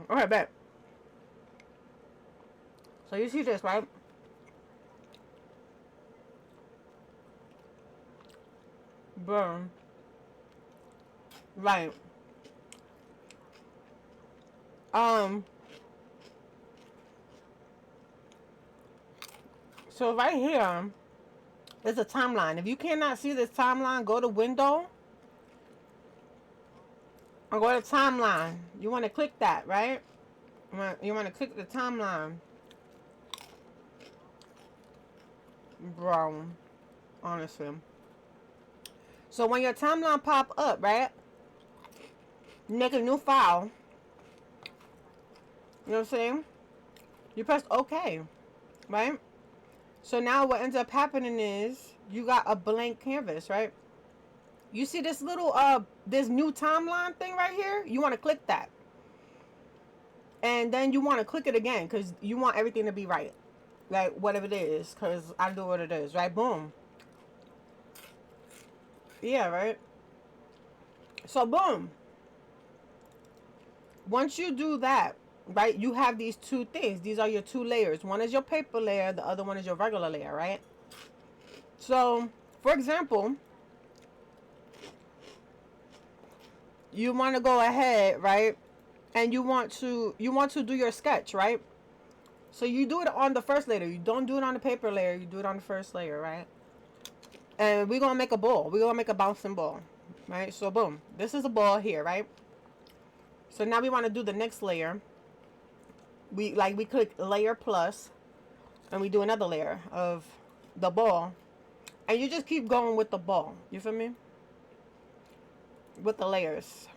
Okay, bet. So you see this, right? Boom. Right. Um. So right here is a timeline. If you cannot see this timeline, go to window or go to timeline. You want to click that, right? You want to click the timeline, bro. Honestly. So when your timeline pop up, right? Make a new file. You know what I'm saying? You press OK, right? So now what ends up happening is you got a blank canvas, right? You see this little this new timeline thing right here? You want to click that. And then you want to click it again because you want everything to be right. Like whatever it is, because I do what it is, right? Boom. Yeah, right? So boom. Once you do that, right, you have these two things. These are your two layers. One is your paper layer, the other one is your regular layer, right? So, for example, you want to go ahead, right? And you want to do your sketch, right? So you do it on the first layer. You don't do it on the paper layer. You do it on the first layer, right? And we're gonna make a ball. We're gonna make a bouncing ball, right? So boom, this is a ball here, right? So now we want to do the next layer. We click layer plus, and we do another layer of the ball, and you just keep going with the ball. You feel me? With the layers.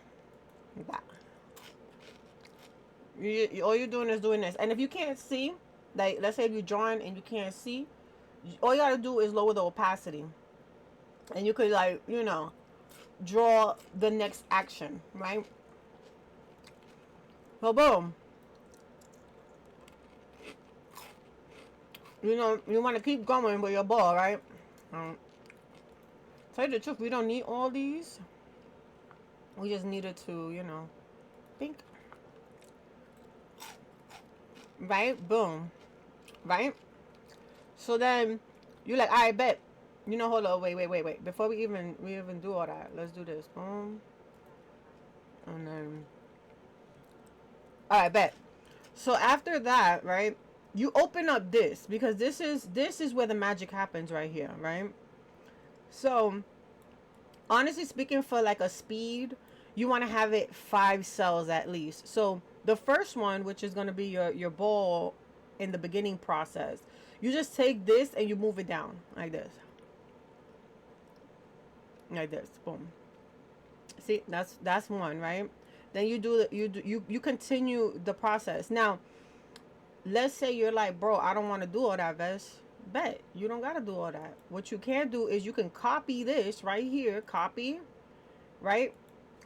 That. All you're doing is doing this. And if you can't see, like let's say if you're drawing and you can't see, all you gotta do is lower the opacity, and you could like draw the next action, right? So boom, you want to keep going with your ball, right? Um, Tell you the truth, we don't need all these. We just needed to, think, right? Boom, right? So then you like, I bet, hold on, wait. Before we even do all that, let's do this. Boom, and then, all right, bet. So after that, right? You open up this because this is where the magic happens right here, right? So honestly speaking, for like a speed, you want to have it 5 cells at least. So the first one, which is going to be your ball in the beginning process, you just take this and you move it down like this, boom. See, that's one, right? Then you continue the process. Now let's say you're like, bro, I don't want to do all that, Vest. Bet you don't gotta do all that. What you can do is you can copy this right here, copy, right?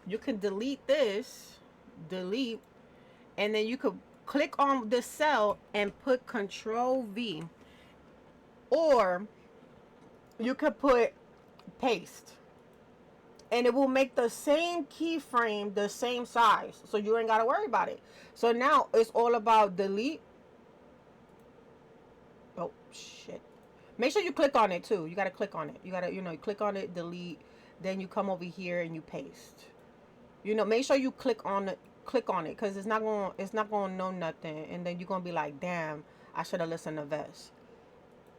You can delete this, delete, and then you could click on the cell and put Control V, or you could put paste, and it will make the same keyframe the same size, so you ain't gotta worry about it. So now it's all about delete. Oh shit! Make sure you click on it too. You gotta click on it. You gotta you click on it, delete, then you come over here and you paste. Make sure you click on it because it's not gonna know nothing, and then you're gonna be like, damn, I should have listened to Vest.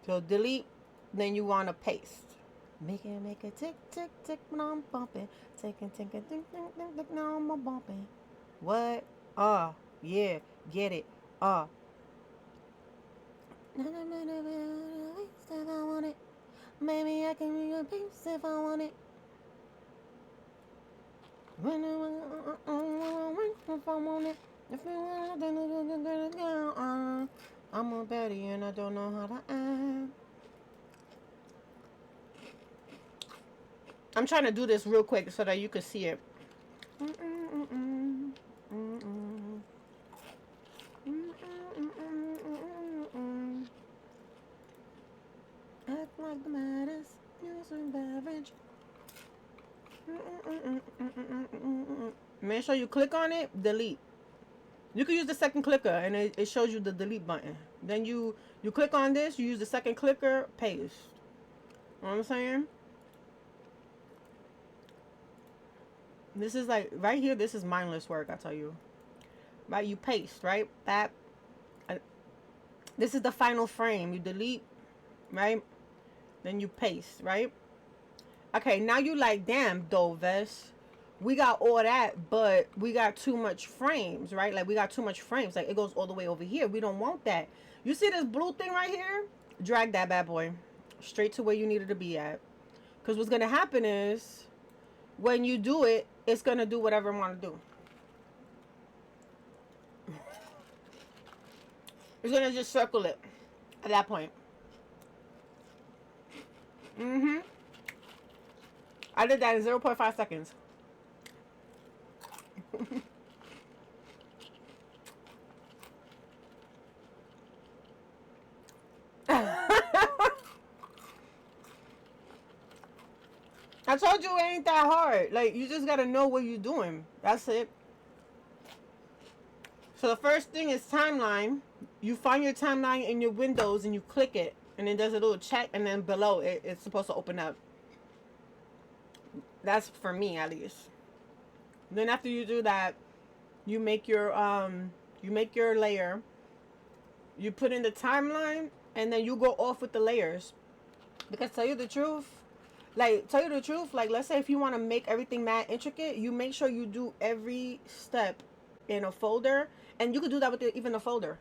So delete, then you wanna paste. Make it tick tick tick when I'm bumping, ticking ticking tick tick tick tick now I'm bumping. What? Yeah, get it. Uh. If I want it, maybe I can be a piece if I want it. When if I want it, if you want it, I'm a baddie and I don't know how to act. I'm trying to do this real quick so that you can see it. Act like the maddest, use a beverage. Make sure you click on it, delete. You can use the second clicker and it shows you the delete button. Then you click on this, you use the second clicker, paste. You know what I'm saying? This is like right here, this is mindless work, I tell you. Right? You paste, right? That this is the final frame. You delete, right? Then you paste, right? Okay, now you like, damn, Doves. We got all that, but we got too much frames, right? Like we got too much frames. Like it goes all the way over here. We don't want that. You see this blue thing right here? Drag that bad boy straight to where you needed to be at. Because what's gonna happen is when you do it, it's gonna do whatever it want to do. It's gonna just circle it at that point. Mm-hmm. I did that in 0.5 seconds. I told you it ain't that hard. Like you just gotta know what you're doing. That's it. So the first thing is timeline. You find your timeline in your windows and you click it, and then there's a little check, and then below it's supposed to open up. That's for me at least. Then after you do that, you make your layer. You put in the timeline, and then you go off with the layers. Because tell you the truth, like let's say if you want to make everything mad intricate, you make sure you do every step in a folder, and you could do that with even a folder.